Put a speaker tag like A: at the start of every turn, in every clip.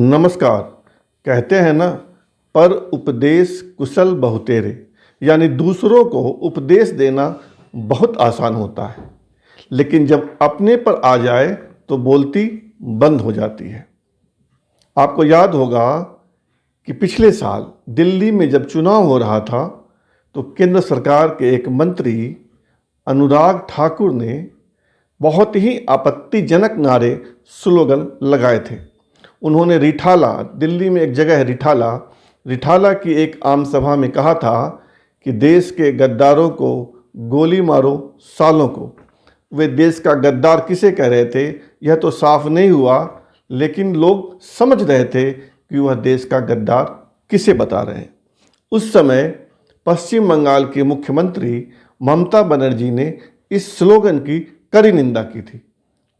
A: नमस्कार। कहते हैं ना, पर उपदेश कुशल बहुतेरे, यानी दूसरों को उपदेश देना बहुत आसान होता है, लेकिन जब अपने पर आ जाए तो बोलती बंद हो जाती है। आपको याद होगा कि पिछले साल दिल्ली में जब चुनाव हो रहा था तो केंद्र सरकार के एक मंत्री अनुराग ठाकुर ने बहुत ही आपत्तिजनक नारे, स्लोगन लगाए थे। उन्होंने रिठाला, दिल्ली में एक जगह है रिठाला, रिठाला की एक आम सभा में कहा था कि देश के गद्दारों को गोली मारो सालों को। वे देश का गद्दार किसे कह रहे थे यह तो साफ नहीं हुआ, लेकिन लोग समझ रहे थे कि वह देश का गद्दार किसे बता रहे हैं। उस समय पश्चिम बंगाल की मुख्यमंत्री ममता बनर्जी ने इस स्लोगन की कड़ी निंदा की थी।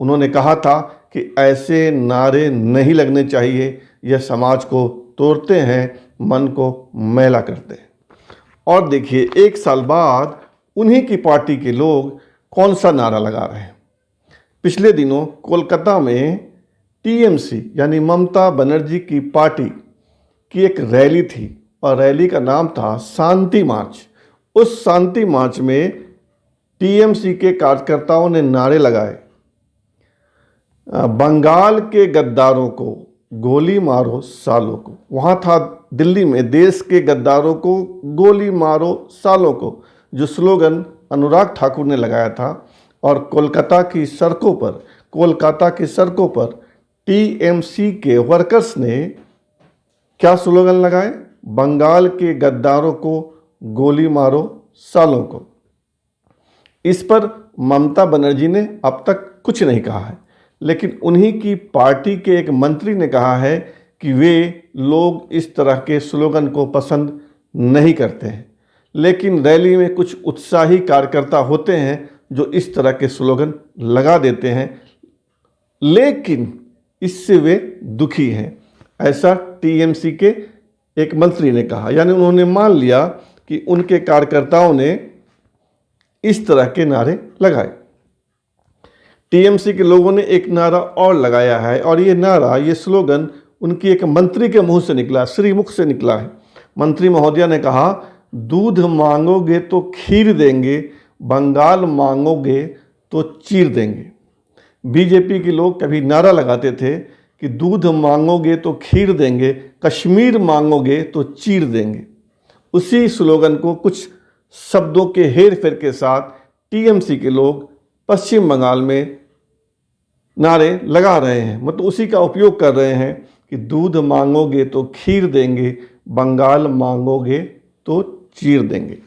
A: उन्होंने कहा था कि ऐसे नारे नहीं लगने चाहिए, यह समाज को तोड़ते हैं, मन को मैला करते हैं। और देखिए, एक साल बाद उन्हीं की पार्टी के लोग कौन सा नारा लगा रहे हैं। पिछले दिनों कोलकाता में टीएमसी यानी ममता बनर्जी की पार्टी की एक रैली थी और रैली का नाम था शांति मार्च। उस शांति मार्च में टीएमसी के कार्यकर्ताओं ने नारे लगाए, बंगाल के गद्दारों को गोली मारो सालों को। वहाँ था दिल्ली में, देश के गद्दारों को गोली मारो सालों को, जो स्लोगन अनुराग ठाकुर ने लगाया था। और कोलकाता की सड़कों पर टीएमसी के वर्कर्स ने क्या स्लोगन लगाए? बंगाल के गद्दारों को गोली मारो सालों को। इस पर ममता बनर्जी ने अब तक कुछ नहीं कहा है, लेकिन उन्हीं की पार्टी के एक मंत्री ने कहा है कि वे लोग इस तरह के स्लोगन को पसंद नहीं करते हैं, लेकिन रैली में कुछ उत्साही कार्यकर्ता होते हैं जो इस तरह के स्लोगन लगा देते हैं, लेकिन इससे वे दुखी हैं। ऐसा टीएमसी के एक मंत्री ने कहा, यानी उन्होंने मान लिया कि उनके कार्यकर्ताओं ने इस तरह के नारे लगाए। टीएमसी के लोगों ने एक नारा और लगाया है, और ये नारा, ये स्लोगन उनकी एक मंत्री के मुंह से निकला, श्रीमुख से निकला है। मंत्री महोदया ने कहा, दूध मांगोगे तो खीर देंगे, बंगाल मांगोगे तो चीर देंगे। बीजेपी के लोग कभी नारा लगाते थे कि दूध मांगोगे तो खीर देंगे, कश्मीर मांगोगे तो चीर देंगे। उसी स्लोगन को कुछ शब्दों के हेर फेर के साथ टीएमसी के लोग पश्चिम बंगाल में नारे लगा रहे हैं, मतलब उसी का उपयोग कर रहे हैं कि दूध मांगोगे तो खीर देंगे, बंगाल मांगोगे तो चीर देंगे।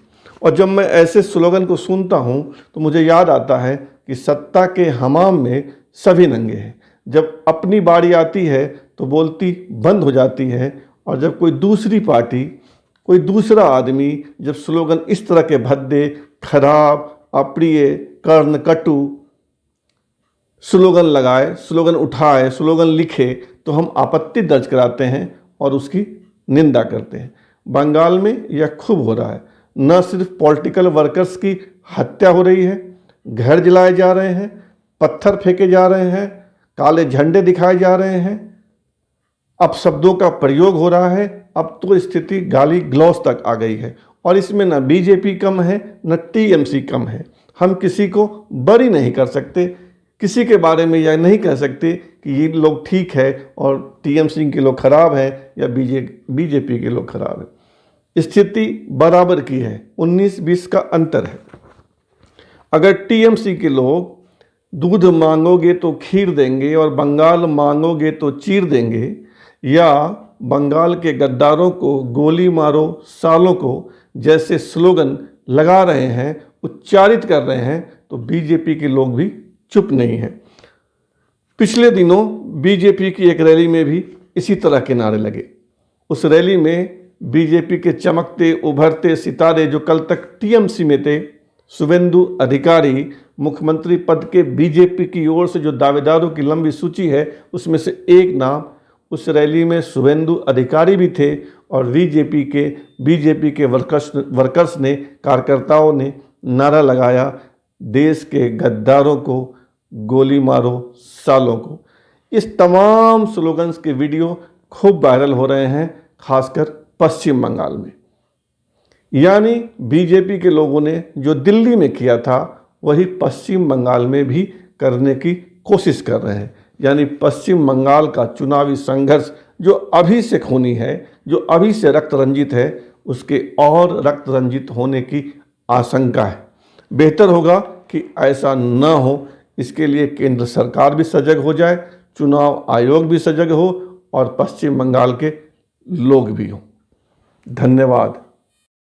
A: और जब मैं ऐसे स्लोगन को सुनता हूं तो मुझे याद आता है कि सत्ता के हमाम में सभी नंगे हैं। जब अपनी बारी आती है तो बोलती बंद हो जाती है, और जब कोई दूसरी पार्टी, कोई दूसरा आदमी जब स्लोगन इस तरह के भद्दे, खराब, अप्रिय, कर्णकटु स्लोगन लगाए, स्लोगन उठाए, स्लोगन लिखे, तो हम आपत्ति दर्ज कराते हैं और उसकी निंदा करते हैं। बंगाल में यह खूब हो रहा है। न सिर्फ पॉलिटिकल वर्कर्स की हत्या हो रही है, घर जलाए जा रहे हैं, पत्थर फेंके जा रहे हैं, काले झंडे दिखाए जा रहे हैं, अब शब्दों का प्रयोग हो रहा है। अब तो स्थिति गाली गलौज तक आ गई है, और इसमें न बीजेपी कम है न टीएमसी कम है। हम किसी को बरी नहीं कर सकते, किसी के बारे में यह नहीं कह सकते कि ये लोग ठीक है और टीएमसी के लोग खराब हैं या बीजेपी के लोग खराब हैं। स्थिति बराबर की है, 19-20 का अंतर है। अगर टीएमसी के लोग दूध मांगोगे तो खीर देंगे और बंगाल मांगोगे तो चीर देंगे, या बंगाल के गद्दारों को गोली मारो सालों को जैसे स्लोगन लगा रहे हैं, उच्चारित कर रहे हैं, तो बीजेपी के लोग भी चुप नहीं हैं। पिछले दिनों बीजेपी की एक रैली में भी इसी तरह के नारे लगे। उस रैली में बीजेपी के चमकते उभरते सितारे जो कल तक टीएमसी में थे, शुभेंदु अधिकारी, मुख्यमंत्री पद के बीजेपी की ओर से जो दावेदारों की लंबी सूची है, उसमें से एक नाम उस रैली में शुभेंदु अधिकारी भी थे। और बीजेपी के वर्कर्स ने, कार्यकर्ताओं ने नारा लगाया, देश के गद्दारों को गोली मारो सालों को। इस तमाम स्लोगन्स के वीडियो खूब वायरल हो रहे हैं, खासकर पश्चिम बंगाल में। यानी बीजेपी के लोगों ने जो दिल्ली में किया था वही पश्चिम बंगाल में भी करने की कोशिश कर रहे हैं। यानी पश्चिम बंगाल का चुनावी संघर्ष जो अभी से खूनी है, जो अभी से रक्त रंजित है, उसके और रक्त रंजित होने की आशंका है। बेहतर होगा कि ऐसा न हो, इसके लिए केंद्र सरकार भी सजग हो जाए, चुनाव आयोग भी सजग हो और पश्चिम बंगाल के लोग भी हों। धन्यवाद।